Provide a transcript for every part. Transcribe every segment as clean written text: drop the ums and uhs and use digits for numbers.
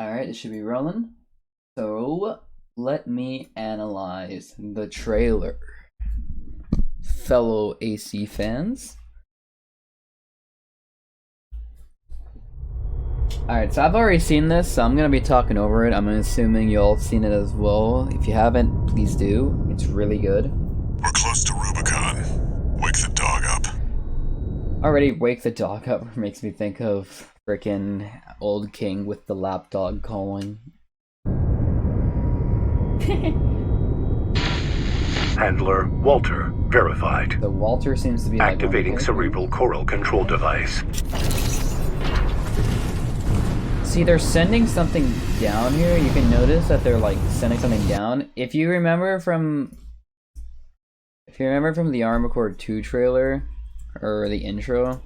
Alright, it should be rolling. So, let me analyze the trailer. Fellow AC fans. Alright, so I've already seen this, so I'm gonna be talking over it. I'm assuming you all seen it as well. If you haven't, please do. It's really good. We're close to Rubicon. Wake the dog up. Already, wake the dog up makes me think of frickin' Old King with the lapdog calling. Handler Walter verified. So Walter seems to be activating cerebral coral control device. See, they're sending something down here. You can notice that they're like sending something down. If you remember from the Armored Core 2 trailer or the intro,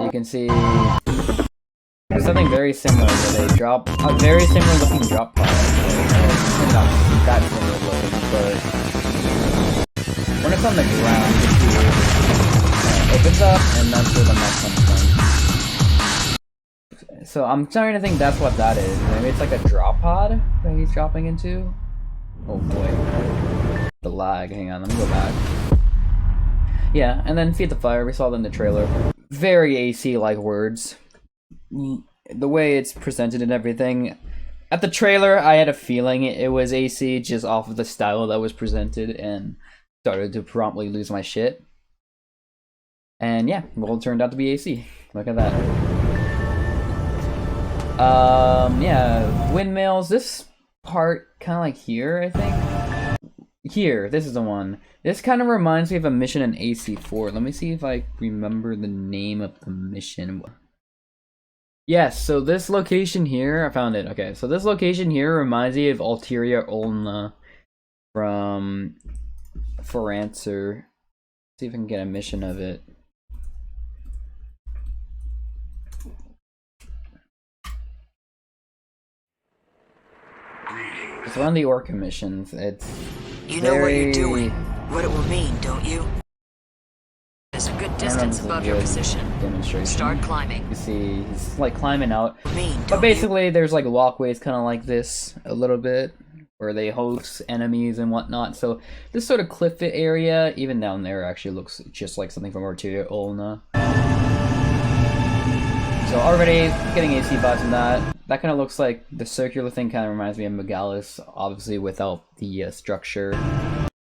you can see there's something very similar where they drop a very similar looking drop pod. Not that similar looking, but when it's on the ground, you can see it opens up and that's where the mech comes from. So I'm starting to think that's what that is. Maybe it's like a drop pod that he's dropping into. Oh boy. The lag. Hang on, let me go back. Yeah, and then Feed the Fire, we saw that in the trailer. Very AC-like words. The way it's presented and everything. At the trailer, I had a feeling it was AC just off of the style that was presented and started to promptly lose my shit. And yeah, well, it turned out to be AC. Look at that. Yeah, windmills. This part, kind of like here, I think. Here, this is the one. This kind of reminds me of a mission in AC4. Let me see if I remember the name of the mission. Yes, so this location here, I found it. Okay, so this location here reminds me of Ulterior Ulna from For Answer. See if I can get a mission of it. It's one of the Orca missions. It's You know what you're doing, what it will mean, don't you? There's a good distance above your position. Demonstration. Start climbing. You see, he's like climbing out. Mean, But basically, there's like walkways kind of like this a little bit, where they host enemies and whatnot. So this sort of cliff fit area, even down there, actually looks just like something from Ulterior Ulna. So already getting AC vibes from that. That kind of looks like the circular thing. Kind of reminds me of Megalis, obviously without the structure.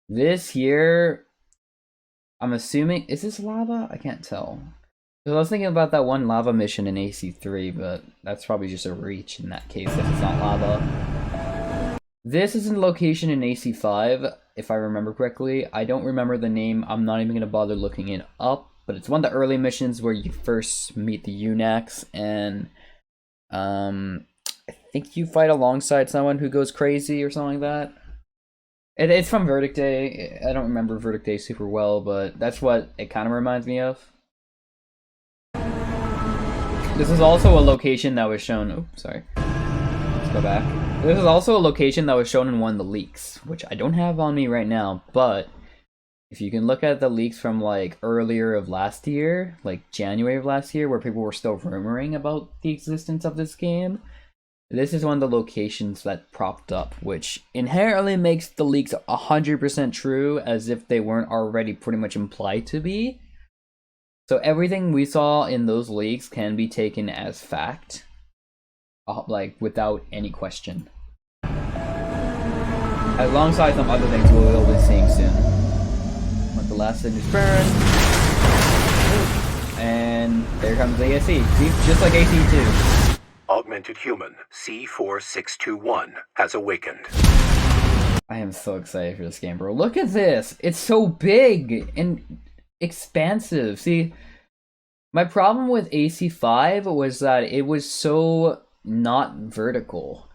This here, I'm assuming, is this lava? I can't tell. So I was thinking about that one lava mission in AC3, but that's probably just a reach in that case if it's not lava. This is in location in AC5, if I remember correctly. I don't remember the name. I'm not even going to bother looking it up. But it's one of the early missions where you first meet the Eunuchs, and I think you fight alongside someone who goes crazy or something like that. It's from Verdict Day. I don't remember Verdict Day super well, but that's what it kind of reminds me of. This is also a location that was shown. Oh, sorry. Let's go back. This is also a location that was shown in one of the leaks, which I don't have on me right now, but if you can look at the leaks from like earlier of last year, like January of last year, where people were still rumoring about the existence of this game, this is one of the locations that propped up, which inherently makes the leaks 100% true, as if they weren't already pretty much implied to be. So everything we saw in those leaks can be taken as fact, like without any question. Alongside some other things we will be seeing soon. Let the last cinders burn. And there comes the AC. See, just like AC2. Augmented human C4621 has awakened. I am so excited for this game, bro. Look at this. It's so big and expansive. See, my problem with AC5 was that it was so not vertical.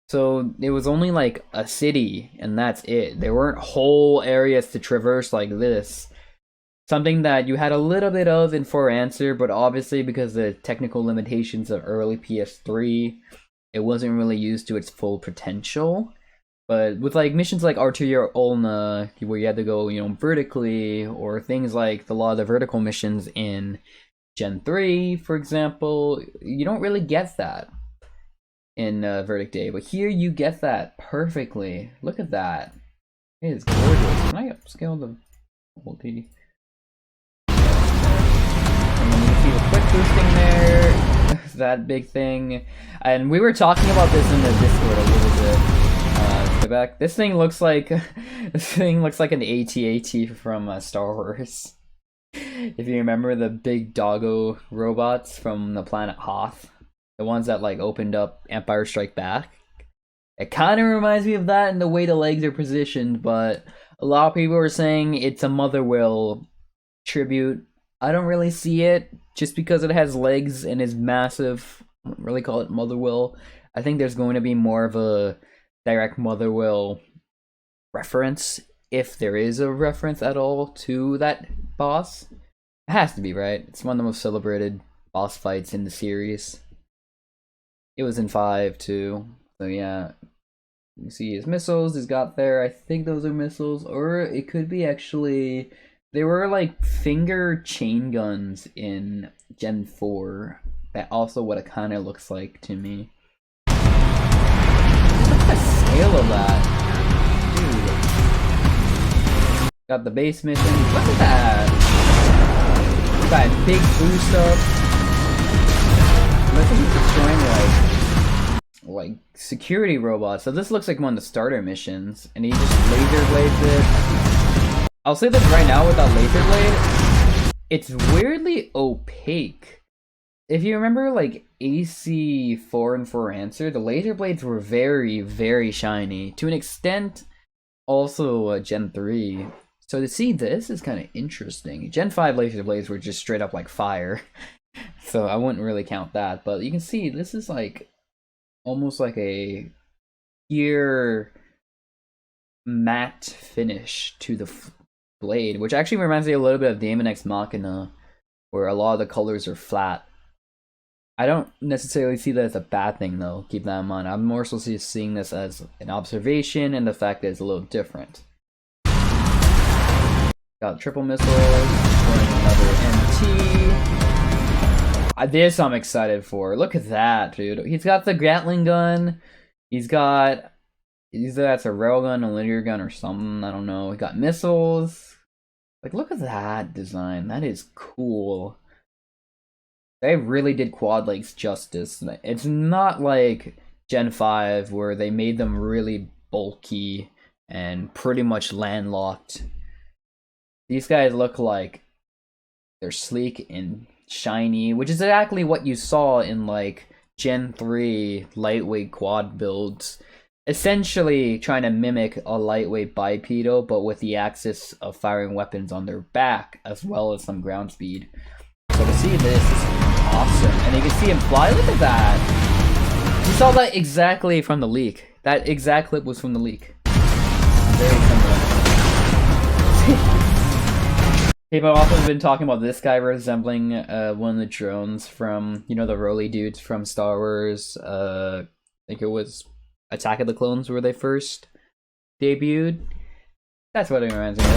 So it was only like a city and that's it. There weren't whole areas to traverse like this. Something that you had a little bit of in For Answer, but obviously because of the technical limitations of early PS3, it wasn't really used to its full potential. But with like missions like Ulterior Ulna, where you had to go, vertically, or things like a lot of the vertical missions in Gen 3, for example. You don't really get that in Verdict Day, but here you get that perfectly. Look at that. It is gorgeous. Can I upscale the multi? And then you see the quick boosting there, that big thing. And we were talking about this in the Discord a little bit. Go back. This thing looks like an AT-AT from Star Wars. If you remember the big doggo robots from the planet Hoth, the ones that like opened up Empire Strike Back. It kind of reminds me of that in the way the legs are positioned, but a lot of people are saying it's a Motherwell tribute. I don't really see it, just because it has legs and is massive. I don't really call it Motherwell. I think there's going to be more of a direct Motherwell reference, if there is a reference at all to that boss. It has to be, right? It's one of the most celebrated boss fights in the series. It was in 5 too, so yeah. You see his missiles he's got there. I think those are missiles, or it could be actually... They were like finger chain guns in Gen 4. That also what it kind of looks like to me. Look at the scale of that. Dude. Got the base mission. Look at that. Got a big boost up. Looks like he's destroying like security robots. So this looks like one of the starter missions. And he just laser blades it. I'll say this right now with that laser blade, it's weirdly opaque. If you remember like AC4 and 4 Answer, the laser blades were very, very shiny. To an extent, also Gen 3. So to see this is kind of interesting. Gen 5 laser blades were just straight up like fire. So I wouldn't really count that. But you can see this is like almost like a pure matte finish to the blade, which actually reminds me a little bit of Daemon X Machina, where a lot of the colors are flat. I don't necessarily see that as a bad thing though, keep that in mind. I'm more so seeing this as an observation and the fact that it's a little different. Got triple missiles, another MT. This I'm excited for. Look at that, dude. He's got the Gatling gun. He's got... Either that's a railgun, a linear gun, or something. I don't know. We got missiles. Like, look at that design. That is cool. They really did quad legs justice. It's not like Gen 5 where they made them really bulky and pretty much landlocked. These guys look like they're sleek and shiny, which is exactly what you saw in like Gen 3 lightweight quad builds. Essentially trying to mimic a lightweight bipedal, but with the axis of firing weapons on their back, as well as some ground speed. So to see this is awesome. And you can see him fly. Look at that. You saw that exactly from the leak. That exact clip was from the leak. Very similar. People have also been talking about this guy resembling one of the drones from, you know, the Rolly dudes from Star Wars. I think it was Attack of the Clones where they first debuted. That's what it reminds me of.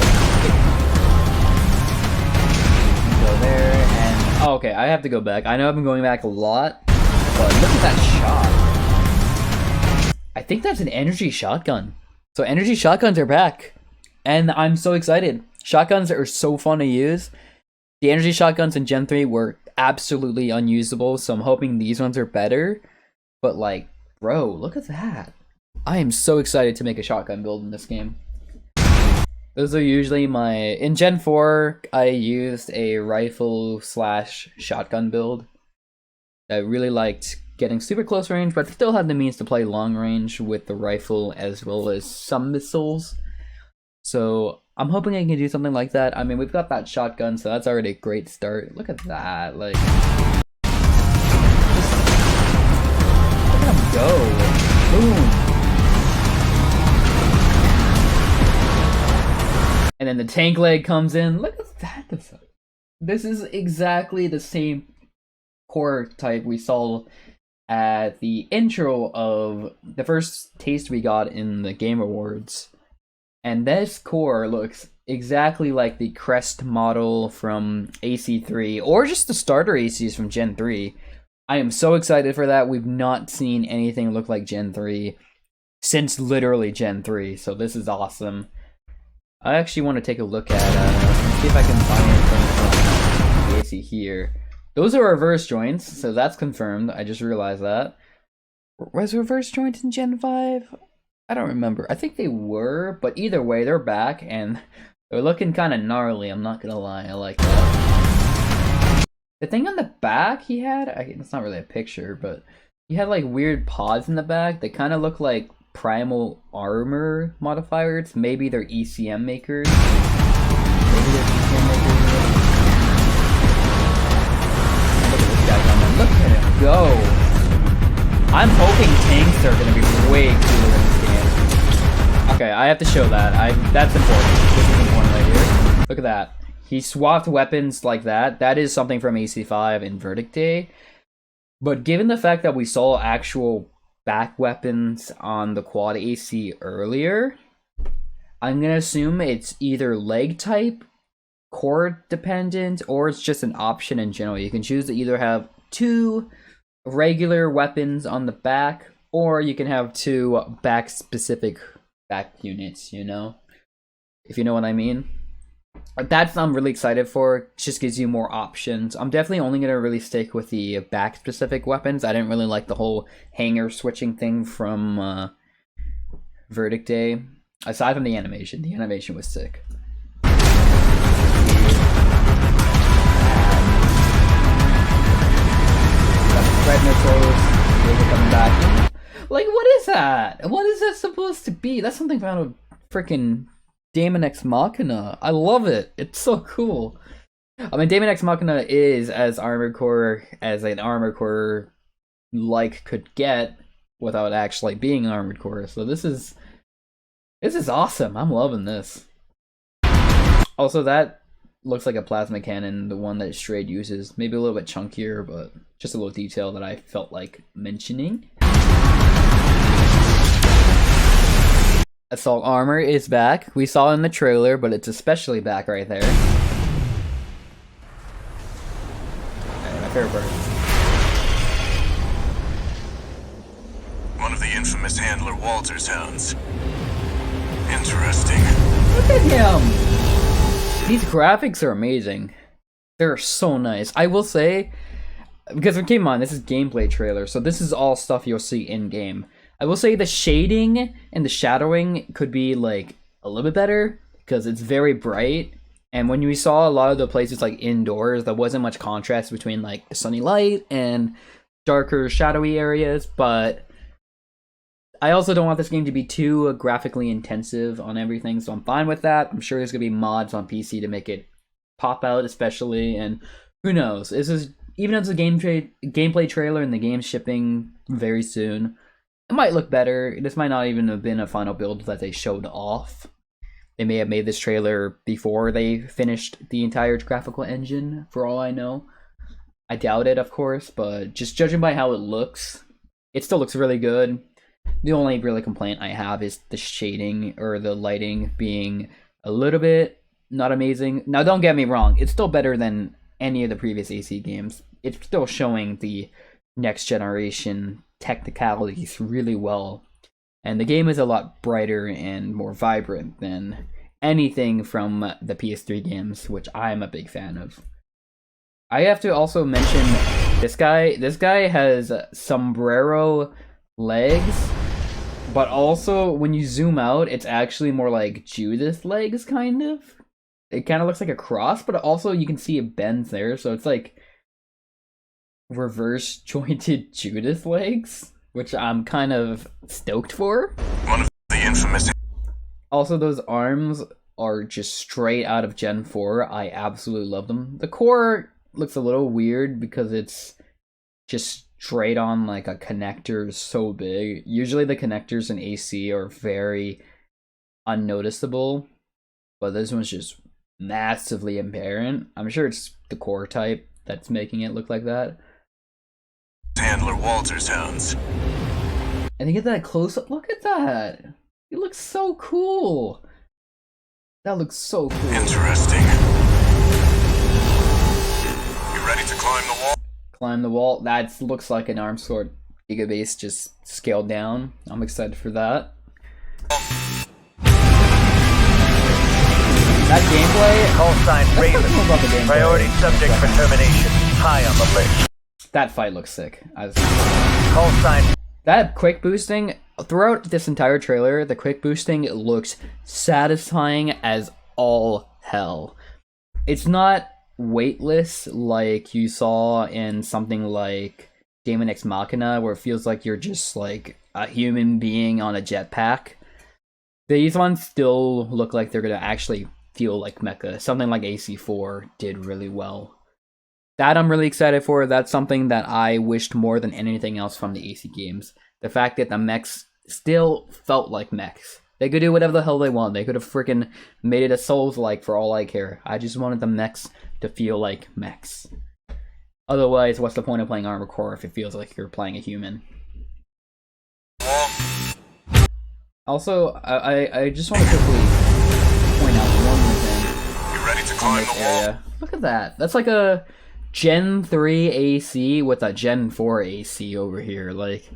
Go there, and oh, okay, I have to go back. I know I've been going back a lot, but look at that shot. I think that's an energy shotgun. So energy shotguns are back, and I'm so excited. Shotguns are so fun to use. The energy shotguns in Gen 3 were absolutely unusable, so I'm hoping these ones are better. But like, bro, look at that. I am so excited to make a shotgun build in this game. Those are usually my... In Gen 4, I used a rifle/shotgun build. I really liked getting super close range, but still had the means to play long range with the rifle as well as some missiles. So I'm hoping I can do something like that. I mean, we've got that shotgun, so that's already a great start. Look at that. Like... Look at him go. Boom. And then the tank leg comes in. Look at that. This is exactly the same core type we saw at the intro of the first taste we got in the Game Awards. And this core looks exactly like the crest model from AC3 or just the starter ACs from Gen 3. I am so excited for that. We've not seen anything look like Gen 3 since literally Gen 3, so this is awesome. I actually want to take a look at, see if I can find anything from the AC here. Those are reverse joints, so that's confirmed. I just realized that. Was reverse joints in Gen 5? I don't remember. I think they were, but either way, they're back, and they're looking kind of gnarly, I'm not gonna lie. I like that. The thing on the back he had, it's not really a picture, but he had like weird pods in the back that kind of look like primal armor modifiers. Maybe they're ECM makers. Maybe they're ECM makers. Look at this guy coming. Look at him go. I'm hoping tanks are gonna be way cooler in this game. Okay, I have to show that. That's important. This is important right here. Look at that. He swapped weapons like that. That is something from AC5 in Verdict Day. But given the fact that we saw actual back weapons on the quad AC earlier, I'm gonna assume it's either leg type, core dependent, or it's just an option in general. You can choose to either have 2 regular weapons on the back, or you can have 2 back specific back units, you know? If you know what I mean. That's I'm really excited for. It just gives you more options. I'm definitely only going to really stick with the back specific weapons. I didn't really like the whole hanger switching thing from Verdict Day. Aside from the animation was sick. Red missiles, those are coming back. Like, what is that? What is that supposed to be? That's something out of freaking Daemon X Machina. I love it. It's so cool. I mean, Daemon X Machina is as Armored Core as an Armored Core like could get without actually being Armored Core. So this is awesome. I'm loving this. Also, that looks like a plasma cannon, the one that Strayed uses. Maybe a little bit chunkier, but just a little detail that I felt like mentioning. Assault armor is back. We saw it in the trailer, but it's especially back right there. Alright, my favorite part. One of the infamous handler Walter's hounds. Interesting. Look at him! These graphics are amazing. They're so nice. I will say, because keep in mind, this is gameplay trailer, so this is all stuff you'll see in-game. I will say the shading and the shadowing could be like a little bit better because it's very bright. And when we saw a lot of the places like indoors, there wasn't much contrast between like the sunny light and darker shadowy areas. But I also don't want this game to be too graphically intensive on everything, so I'm fine with that. I'm sure there's gonna be mods on PC to make it pop out, especially. And who knows? This is even if it's a gameplay trailer and the game's shipping very soon. It might look better. This might not even have been a final build that they showed off. They may have made this trailer before they finished the entire graphical engine, for all I know. I doubt it, of course, but just judging by how it looks, it still looks really good. The only really complaint I have is the shading or the lighting being a little bit not amazing. Now, don't get me wrong. It's still better than any of the previous AC games. It's still showing the next generation technicalities really well, and the game is a lot brighter and more vibrant than anything from the PS3 games, which I'm a big fan of. I have to also mention this guy. This guy has sombrero legs, but also when you zoom out, it's actually more like Judith legs, kind of. It kind of looks like a cross, but also you can see it bends there, so it's like reverse jointed Judith legs, which I'm kind of stoked for. One of the infamous. Also, those arms are just straight out of Gen 4. I absolutely love them. The core looks a little weird because it's just straight on like a connector so big. Usually the connectors in AC are very unnoticeable, but this one's just massively apparent. I'm sure it's the core type that's making it look like that. Handler Walter's hounds. And you get that close up. Look at that. It looks so cool. That looks so cool. Interesting. You ready to climb the wall? Climb the wall. That looks like an arm sword gigabase just scaled down. I'm excited for that. That gameplay. Call sign Raven. Priority subject for termination. High on the list. That fight looks sick. Call sign. That quick boosting throughout this entire trailer, the quick boosting looks satisfying as all hell. It's not weightless like you saw in something like Daemon X Machina, where it feels like you're just like a human being on a jetpack. These ones still look like they're gonna actually feel like mecha. Something like AC4 did really well. That I'm really excited for. That's something that I wished more than anything else from the AC games. The fact that the mechs still felt like mechs. They could do whatever the hell they want. They could have freaking made it a Souls-like for all I care. I just wanted the mechs to feel like mechs. Otherwise, what's the point of playing Armored Core if it feels like you're playing a human? Also, I just want to quickly point out one more thing. You ready to climb the wall? Look at that. That's like a Gen 3 AC with a Gen 4 AC over here. Like,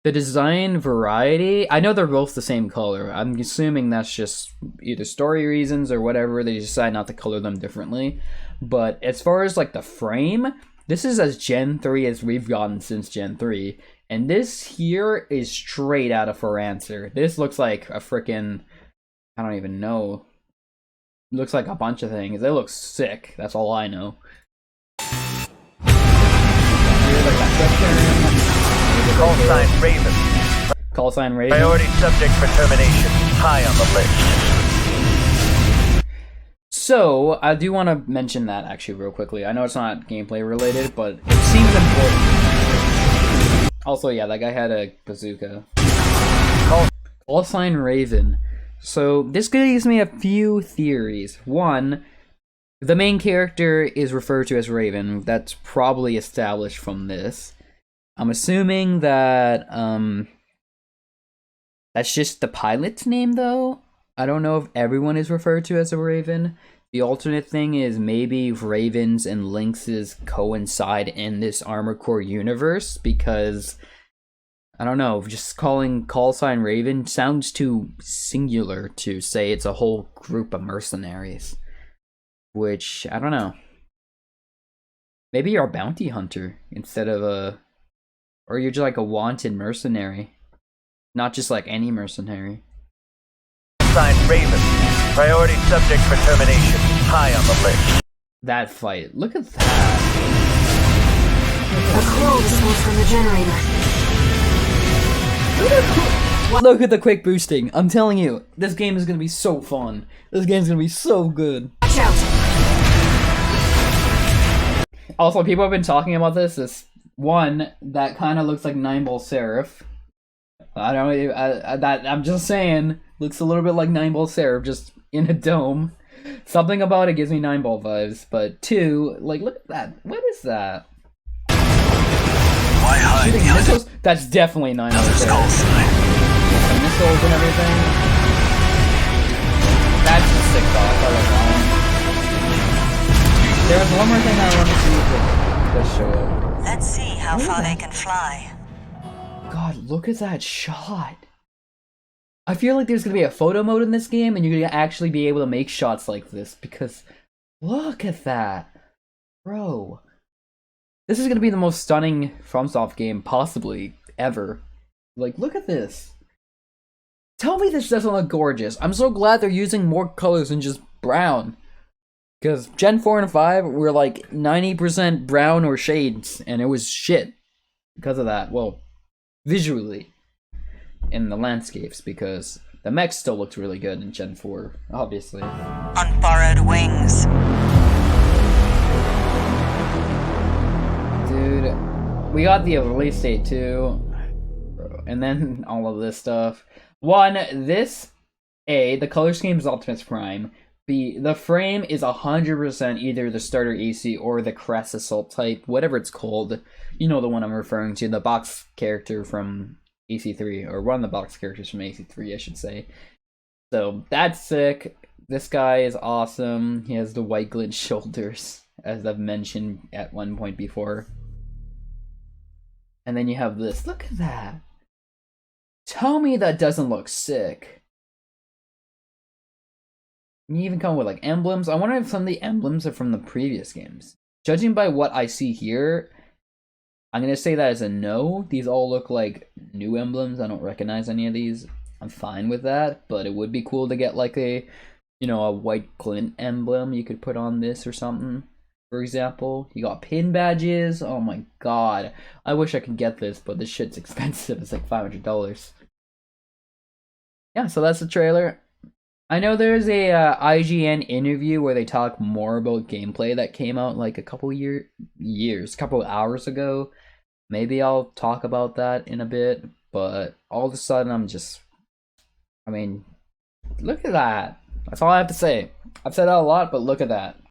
the design variety, I know they're both the same color. I'm assuming that's just either story reasons or whatever. They decide not to color them differently. But as far as like the frame, this is as Gen 3 as we've gotten since Gen 3. And this here is straight out of For Answer. This looks like a freaking, I don't even know. It looks like a bunch of things. It looks sick. That's all I know. Call sign Raven. Call sign Raven. Priority subject for termination. High on the list. So, I do want to mention that actually real quickly. I know it's not gameplay related, but it seems important. Also, yeah, that guy had a bazooka. Call sign Raven. So, this gives me a few theories. One, the main character is referred to as Raven. That's probably established from this. I'm assuming that, that's just the pilot's name, though. I don't know if everyone is referred to as a Raven. The alternate thing is maybe Ravens and Lynxes coincide in this Armored Core universe, because, I don't know, just calling call sign Raven sounds too singular to say it's a whole group of mercenaries. Which, I don't know. Maybe you're a bounty hunter instead of a... Or you're just like a wanted mercenary. Not just like any mercenary. Sign Raven. Priority subject for termination. High on the list. That fight. Look at that. The coral smoke from the generator. Look at the quick boosting. I'm telling you, this game is gonna be so fun. This game's gonna be so good. Watch out. Also, people have been talking about this. This one that kind of looks like 9-Ball Seraph. I don't know. I'm just saying, looks a little bit like 9-Ball Seraph, just in a dome. Something about it gives me 9-Ball vibes. But two, like, look at that. What is that? Why hide Shooting behind missiles? That's definitely 9-Ball Seraph. Missiles and everything. That's a sick thought. I like that one. There was one more thing I wanted to see if it does show up. Let's see how far they can fly. God, look at that shot. I feel like there's gonna be a photo mode in this game and you're gonna actually be able to make shots like this, because look at that. Bro. This is gonna be the most stunning FromSoft game possibly ever. Like, look at this. Tell me this doesn't look gorgeous. I'm so glad they're using more colors than just brown. Because Gen 4 and 5 were like 90% brown or shades, and it was shit because of that. Well, visually, in the landscapes, because the mech still looked really good in Gen 4, obviously. On borrowed wings. Dude, we got the release date too, and then all of this stuff. One, this, A, the color scheme is Optimus Prime. B, the frame is 100% either the starter AC or the Crest Assault type, whatever it's called. You know the one I'm referring to, the box character from AC3, or one of the box characters from AC3, I should say. So that's sick. This guy is awesome. He has the white glint shoulders, as I've mentioned at one point before. And then you have this. Look at that. Tell me that doesn't look sick. You even come with like emblems. I wonder if some of the emblems are from the previous games. Judging by what I see here, I'm gonna say that as a no. These all look like new emblems. I don't recognize any of these. I'm fine with that, but it would be cool to get like a, a white glint emblem you could put on this or something. For example, you got pin badges. Oh my god, I wish I could get this, but this shit's expensive. It's like $500. Yeah, so that's the trailer. I know there's a IGN interview where they talk more about gameplay that came out like a couple couple hours ago. Maybe I'll talk about that in a bit, but all of a sudden look at that. That's all I have to say. I've said that a lot, but look at that.